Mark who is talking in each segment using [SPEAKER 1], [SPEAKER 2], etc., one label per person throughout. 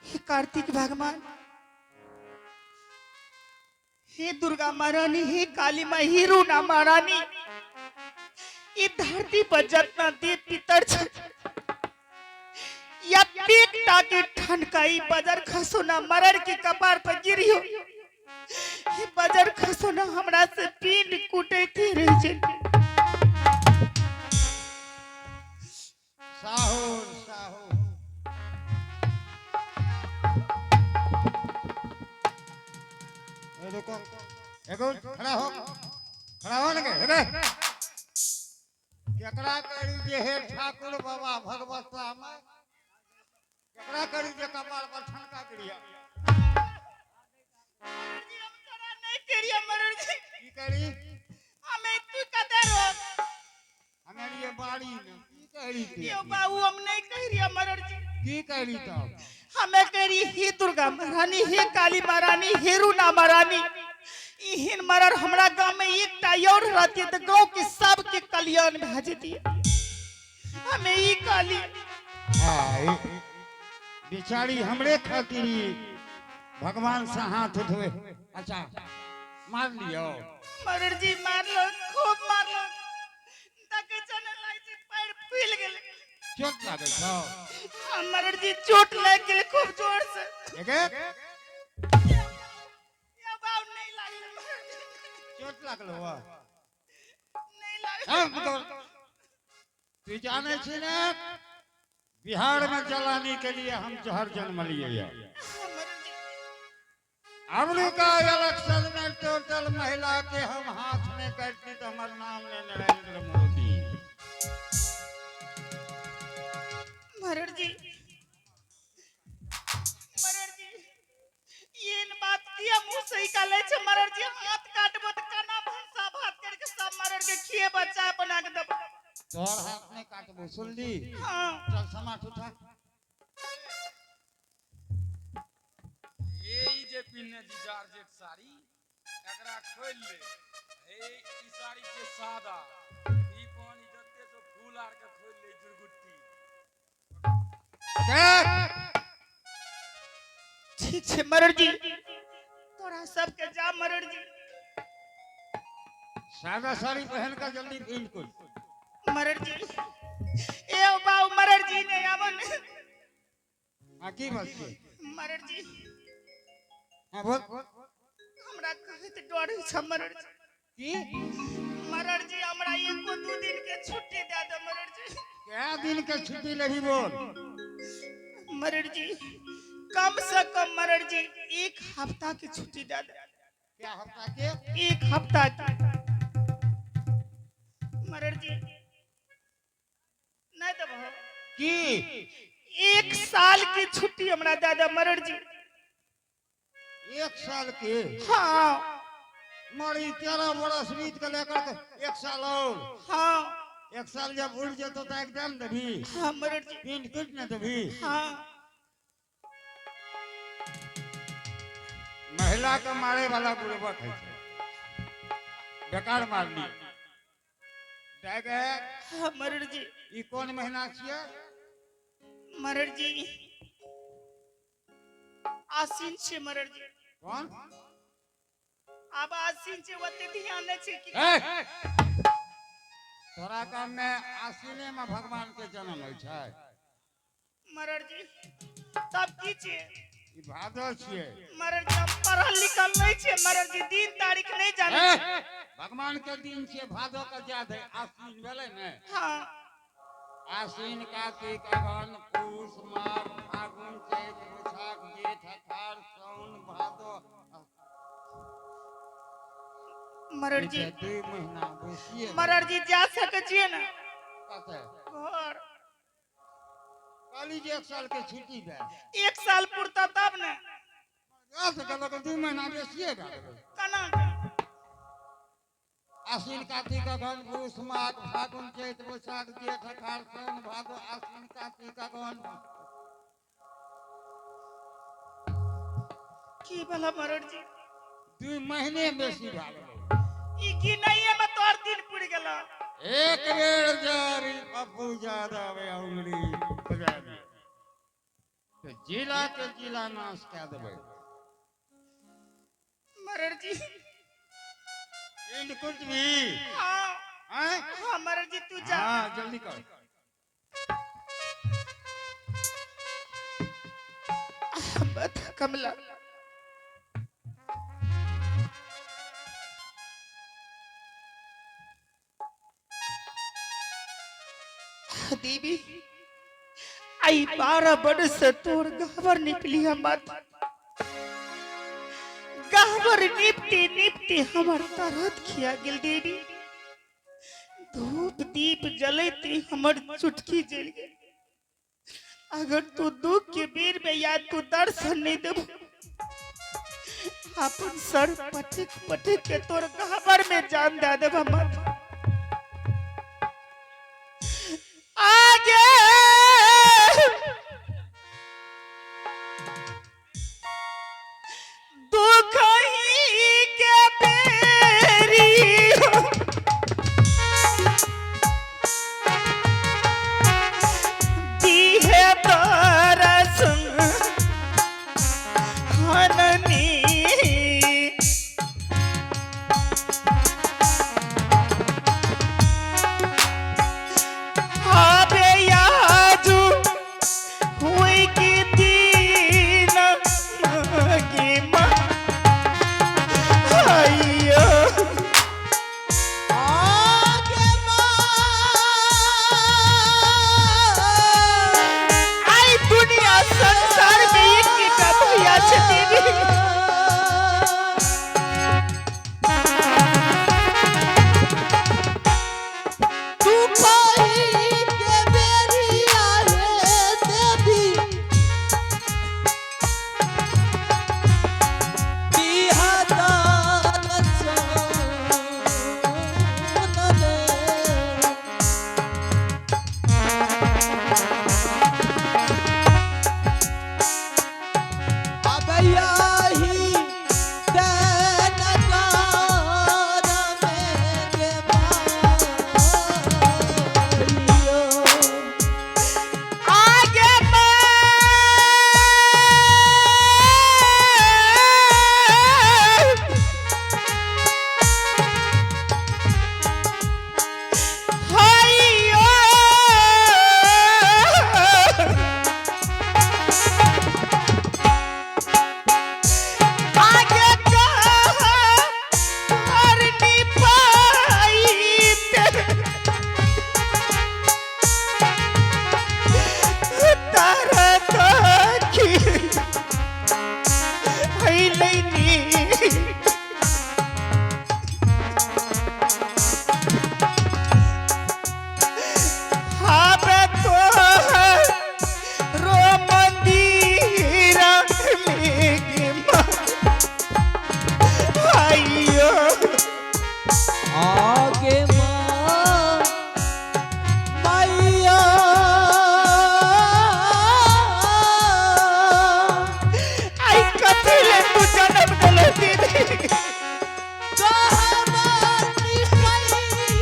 [SPEAKER 1] हे कार्तिक भगवान, हे दुर्गा महारानी, हे काली माँ, हे रूना महारानी, ये धरती पर जितना देव पितर छ या पेट टाके ठनकाई बजर खसोना मरर के कपार पर गिरियो, ये बजर खसोना हमरा से पीन कूटे थे रह जे।
[SPEAKER 2] साहुर साहुर रुको एगो खड़ा हो लगे रे केकरा करी जे हे ठाकुर बाबा भगवत रामा केकरा करी जे कपाल पर ठनका करिया
[SPEAKER 1] जी हम करा नहीं करिया मरर जी,
[SPEAKER 2] की करी
[SPEAKER 1] हमें तू कदर हो
[SPEAKER 2] हमें ये बाड़ी में की करी थी
[SPEAKER 1] यो बाबू हम नहीं करिया मरर जी,
[SPEAKER 2] की करी तब
[SPEAKER 1] हमें करी हे दुर्गा महारानी, हे काली महारानी, हे रूना महारानी, इहन मरर हमरा गांव में एक टायर रहती तो गांव के सब के कल्याण भेज दिए। हमें ई काली
[SPEAKER 2] हां बेचारी हमरे खातिर भगवान से हाथ उठवे अच्छा मार लियो
[SPEAKER 1] मरर जी मार लो, खूब मार लो, तके चने लाई से पैर फूल गेल।
[SPEAKER 2] चोट लागल छौ
[SPEAKER 1] मरर जी चोट लग गेल खूब जोर से।
[SPEAKER 2] एगे
[SPEAKER 1] या बाऊ नहीं लागल मरर जी,
[SPEAKER 2] चोट लागल हुआ
[SPEAKER 1] नहीं लागल।
[SPEAKER 2] हां तू जाने छी ना बिहार में जलाने के लिए हम जहर जन्म लिए या
[SPEAKER 1] मरर जी
[SPEAKER 2] अमेरिका इलेक्शन में टोटल महिला के हम हाथ में करती तो हमारा नाम ले नरेंद्र मोदी
[SPEAKER 1] मरर जी ये न बात किया मुंह से निकाले छे मरर जी, हाथ काटबो त काना भंसा भात करके सब मरर के खिए बच्चा बना के दब।
[SPEAKER 2] तोर हाथ में काटबो सुन ली
[SPEAKER 1] हां
[SPEAKER 2] चल समाट उठा
[SPEAKER 3] ये ई जे पिन्ने जी जॉर्जेट साड़ी एकरा खोल ले हे ई साड़ी के सादा ई पानी जत्ते तो फूल आर के खोल ले जुरगुट्टी
[SPEAKER 1] ठीक छे मरर जी, तोरा सब के जा मरर जी।
[SPEAKER 2] सादा साड़ी पहन कर जल्दी पिन को
[SPEAKER 1] मरर जी ए बाऊ मरर जी ने आवन
[SPEAKER 2] की बात छै
[SPEAKER 1] मरर जी
[SPEAKER 2] हां बोल
[SPEAKER 1] हमरा कहे त डर छ मरर जी।
[SPEAKER 2] की
[SPEAKER 1] मरर जी हमरा एको दू दिन के छुट्टी दे दे मरर जी।
[SPEAKER 2] क्या दिन के छुट्टी लगी बोल
[SPEAKER 1] मरर जी कम से कम मरर जी एक हफ्ता की छुट्टी दे दे।
[SPEAKER 2] क्या हफ्ता के
[SPEAKER 1] एक हफ्ता की मरर जी नहीं देबो
[SPEAKER 2] की
[SPEAKER 1] एक साल की छुट्टी हमरा दे दे मरर जी।
[SPEAKER 2] एक साल के
[SPEAKER 1] हाँ
[SPEAKER 2] मरी 13 बरस बीत के लेकर के एक साल और
[SPEAKER 1] हाँ
[SPEAKER 2] एक साल जब उड़ जेतो तो एकदम देबी
[SPEAKER 1] हाँ मरर जी
[SPEAKER 2] पिंड कुछ न देबी
[SPEAKER 1] हाँ
[SPEAKER 2] महिला के मारे वाला बुड़बक है बेकार मार ली देख
[SPEAKER 1] हाँ मरर जी
[SPEAKER 2] ई कौन महीना छिए
[SPEAKER 1] मरर जी आसीन छे मरर जी।
[SPEAKER 2] कौन
[SPEAKER 1] अब आसीन छे ओते ध्यान नहीं छे कि
[SPEAKER 2] तोरा गाम में आसीने में भगवान के जन्म होय छै
[SPEAKER 1] मरर जी तब की छे
[SPEAKER 2] ई भादो छिए
[SPEAKER 1] मरर जी हम पढ़ल लिखल नहीं छे मरर जी, दिन तारीख नहीं जाने छे।
[SPEAKER 2] भगवान के दिन छिए भादो का याद है आसीन भेले ने
[SPEAKER 1] हाँ
[SPEAKER 2] आसीन कार्तिक अगहन पूस माघ फागुन चैत वैशाख जेठ अषाढ़ सावन भादो
[SPEAKER 1] मरर जी
[SPEAKER 2] 2 महीना बेसिए
[SPEAKER 1] मरर जी जा सके छिए ना
[SPEAKER 2] कते
[SPEAKER 1] घर
[SPEAKER 2] काली जी एक साल के छुट्टी दे
[SPEAKER 1] एक साल पुरता तब ने
[SPEAKER 2] जा सके लोग 2 महीना बेसिए दे
[SPEAKER 1] कना
[SPEAKER 2] आसीन कार्तिक अगहन पूस माघ फागुन चैत वैशाख जेठ अषाढ़ सावन भादो आसीन कार्तिक अगहन
[SPEAKER 1] की भला मरर जी
[SPEAKER 2] 2 महीने बेसी भए गेलै
[SPEAKER 1] ई गिनैये में तोर दिन पुर गेला।
[SPEAKER 2] एक बेर जारी पप्पू यादव अंगुली बजा दी तो जिला के जिला नाश कह देबै।
[SPEAKER 1] मरर जी
[SPEAKER 2] इंड कुछ भी
[SPEAKER 1] हाँ
[SPEAKER 2] हैं?
[SPEAKER 1] हाँ मरर जी तू जा।
[SPEAKER 2] हाँ जल्दी कर।
[SPEAKER 1] मत कमला देवी आई 12 बरस से तोर गहवर निकली हमर गहवर निपटी निपटी हमर तरत खिया गेल देवी। धूप दीप जलती हमर चुटकी जल गई। अगर तू दुख के बेर में याद तू दर्शन नहीं देब अपन सर पटक पटक के तोर गहवर में जान दे देब हमर। आगे दुख ही के बेरी दी है तरस हननी हाबे याजू हुई की दीन मगे माइयो आगे आई दुनिया संसार में एक की भैया छती
[SPEAKER 4] तू कोई के बेरी आए देवी बिहादा अबैया ही नकार में के मारियो
[SPEAKER 1] आगे
[SPEAKER 4] आगे माँ मैया
[SPEAKER 1] आई कथी ले तू जन्म दिलो दीदी
[SPEAKER 4] कहानी कहते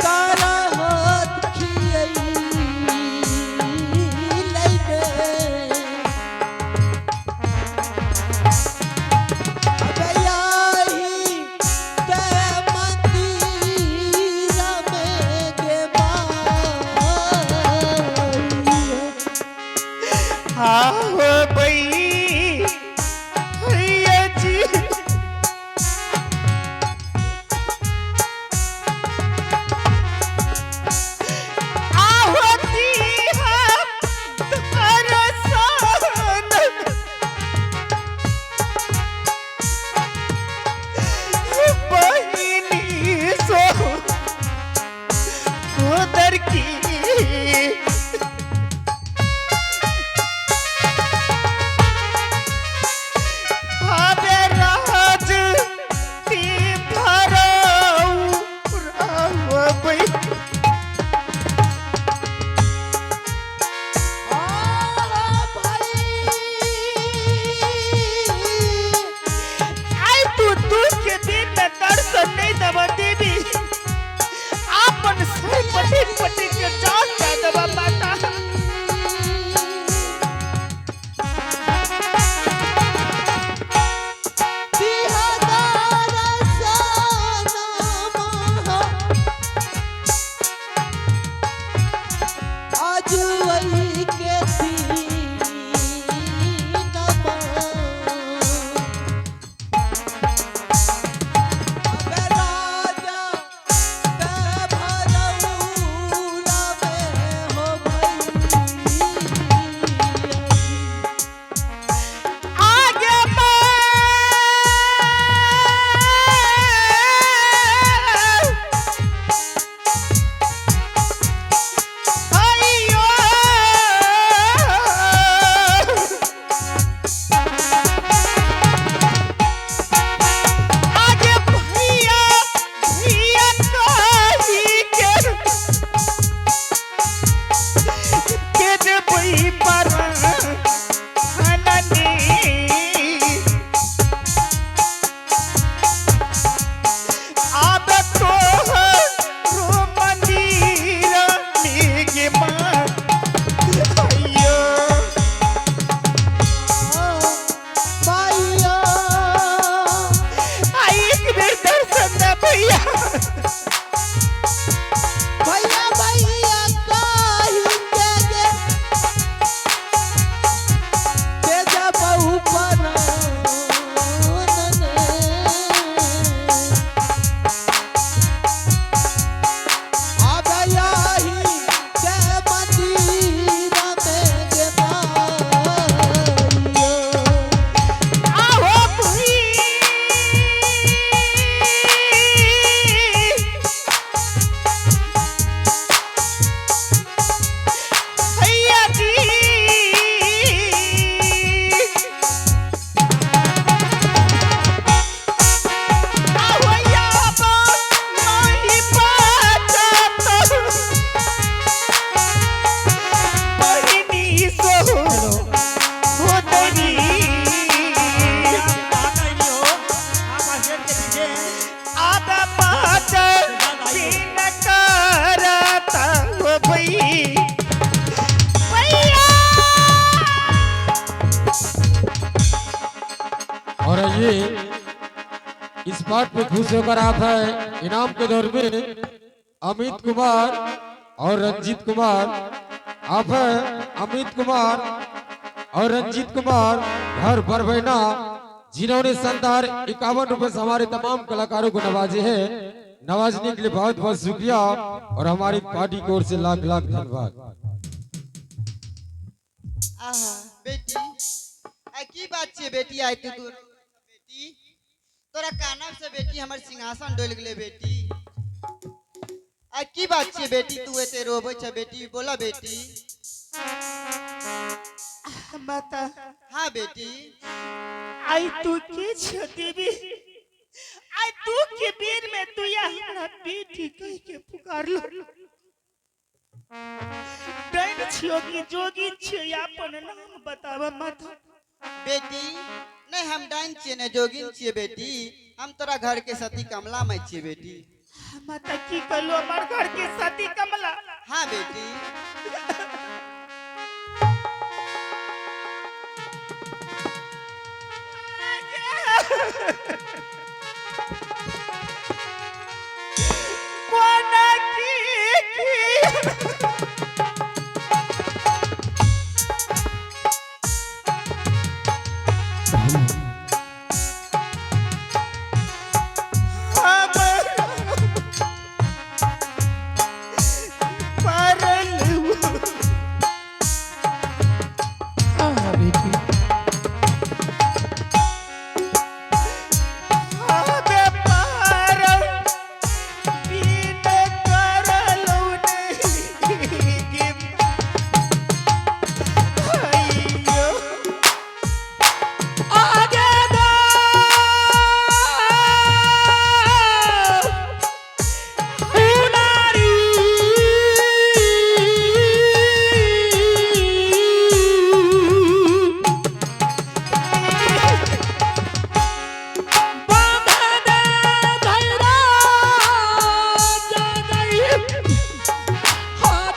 [SPEAKER 4] तारा हाथ खियई लैबे अबैया ही ते मंदिर में के मारियो
[SPEAKER 1] हाँ हो बई भैया जी आवती हम दरसान बहिनी सो उधर की हाबे राज ती भराऊ राव बई आई तू दुख के दिन में दर्शन नहीं दब देवी आपन सर पर पटी के जान दे देबा माता
[SPEAKER 5] और ये इस बात पे खुश होकर आप है इनाम के दौर में अमित कुमार और रंजीत कुमार आप है अमित कुमार और रंजीत कुमार घर बरबैना जिन्होंने शानदार 51 रुपए से हमारे तमाम कलाकारों को नवाजे हैं। नवाजने के लिए बहुत बहुत शुक्रिया और हमारी पार्टी की ओर से लाख लाख धन्यवाद।
[SPEAKER 6] आहा बेटी आई की बात छे बेटी आई तू बेटी तोरा काना से बेटी हमर सिंहासन डोल गेले बेटी आई की बात छे बेटी तू एते रोबै छ बेटी बोला बेटी
[SPEAKER 1] माता
[SPEAKER 6] हाँ बेटी
[SPEAKER 1] आई तू के छ देवी आई तू के बीर में तू या हमरा बेटी कह के पुकार लो दैन छियो की जोगी छियो अपन नाम बतावा माता
[SPEAKER 6] बेटी नहीं हम डाइन छिए ने जोगिन छिए बेटी हम तोरा घर के सती कमला में छिए बेटी
[SPEAKER 1] माता की कलो हमर घर के सती कमला
[SPEAKER 6] हाँ बेटी
[SPEAKER 1] कोना की परल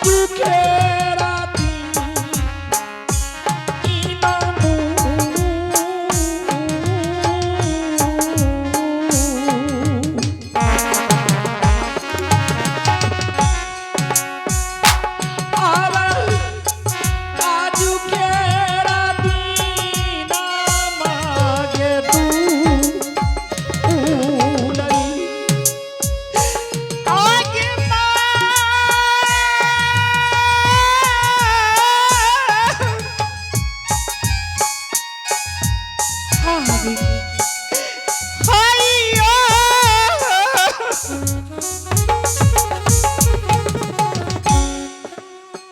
[SPEAKER 5] आजू के राती इनामू आजू के राती ना मागे तू
[SPEAKER 1] आगे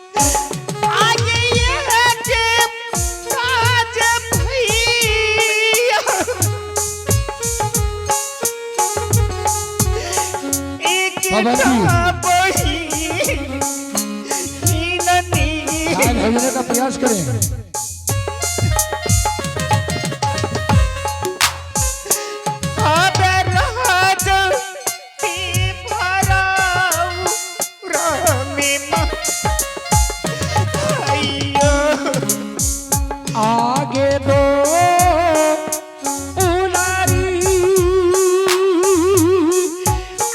[SPEAKER 1] आगे ये जे राज भैया एक
[SPEAKER 5] बाबा जी।
[SPEAKER 1] बही ननी
[SPEAKER 5] शायद भेजने का प्रयास करें।
[SPEAKER 1] आदर राज ती भराऊ रामे अयो
[SPEAKER 5] आगे दो उलारी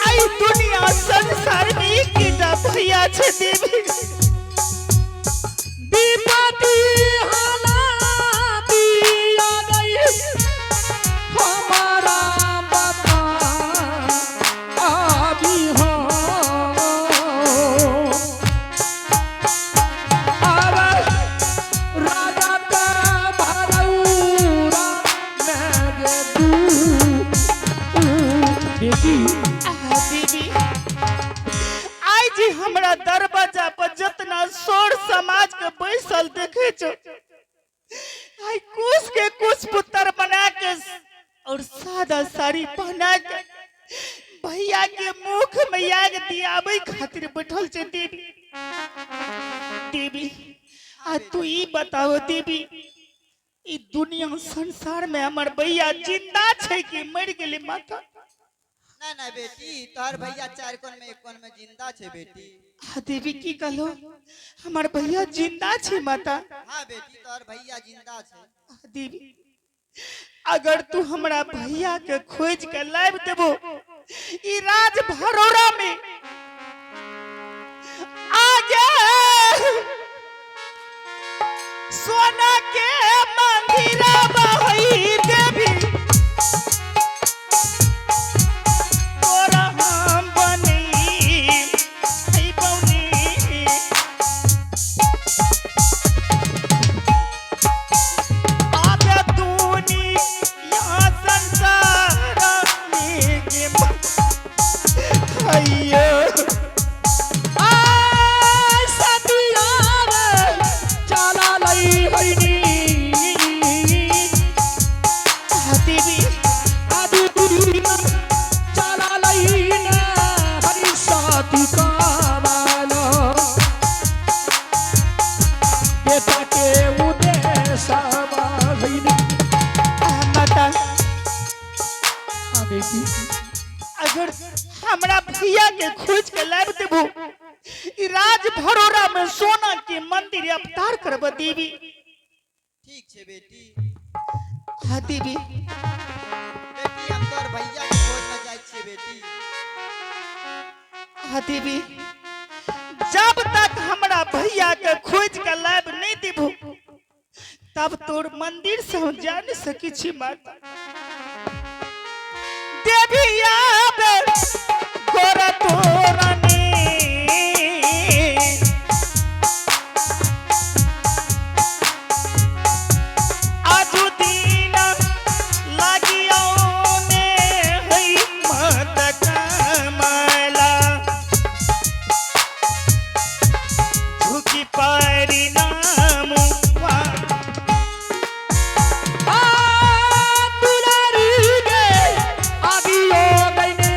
[SPEAKER 1] आई दुनिया संसार में केटा भैया छे देवी
[SPEAKER 5] विपत्ति हालाती आ गई हमारा बता अभी हो अब राजा का भरौरा नगे तू बेटी
[SPEAKER 1] देवी आई जी हमरा दरवाजा पर जितना सोर समाज के बैसल देखे छो आई कुछ पुत्र बना के और सादा साड़ी पहना के भैया के मुख में आग दियावे खातिर बैठल छे देवी देवी आ तू ई बताओ देवी ई दुनिया संसार में हमर भैया जिंदा छे कि मर गेले माता
[SPEAKER 6] ना ना बेटी तोहर भैया चार कोन में एक कोन में जिंदा छे बेटी।
[SPEAKER 1] हाँ देवी की कहलो हमार भैया जिंदा छे माता
[SPEAKER 6] हाँ बेटी तोहर भैया जिंदा छे।
[SPEAKER 1] हाँ देवी अगर तू हमरा भैया के खोज के लाब देबो ई राज भरोरा में आगे सोना के मंदिरा बहई देवी तोरा हम बनी आई बनी आगे दुनिया संसार में के अयो
[SPEAKER 5] सतिया रे चला लई हईनी
[SPEAKER 1] देवी
[SPEAKER 5] आदि दुनिया चला लई ना हरि साथी कावालो बेटा के उदेश हईनी
[SPEAKER 1] माता
[SPEAKER 5] बेटी
[SPEAKER 1] अगर हमरा भैया के खोज के लाब देबो ई राज भरोरा में सोना के मंदिर अवतार करब देवी
[SPEAKER 6] ठीक छे बेटी।
[SPEAKER 1] हाँ देवी
[SPEAKER 6] बेटी हम तोहर भैया के खोज में जाय छिए बेटी।
[SPEAKER 1] हाँ देवी जब तक हमरा भैया के खोज के लाब नहीं देबो तब तोर मंदिर से हम जा नहीं सकी छी माता देवी आबे गोरा तोरा ने आजू दिन लागियो ने हई मत कमला झुकी परिणाम
[SPEAKER 5] दुलारी गे आगियो गईने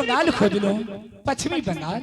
[SPEAKER 7] बंगाल खोज लो, पश्चिमी बंगाल।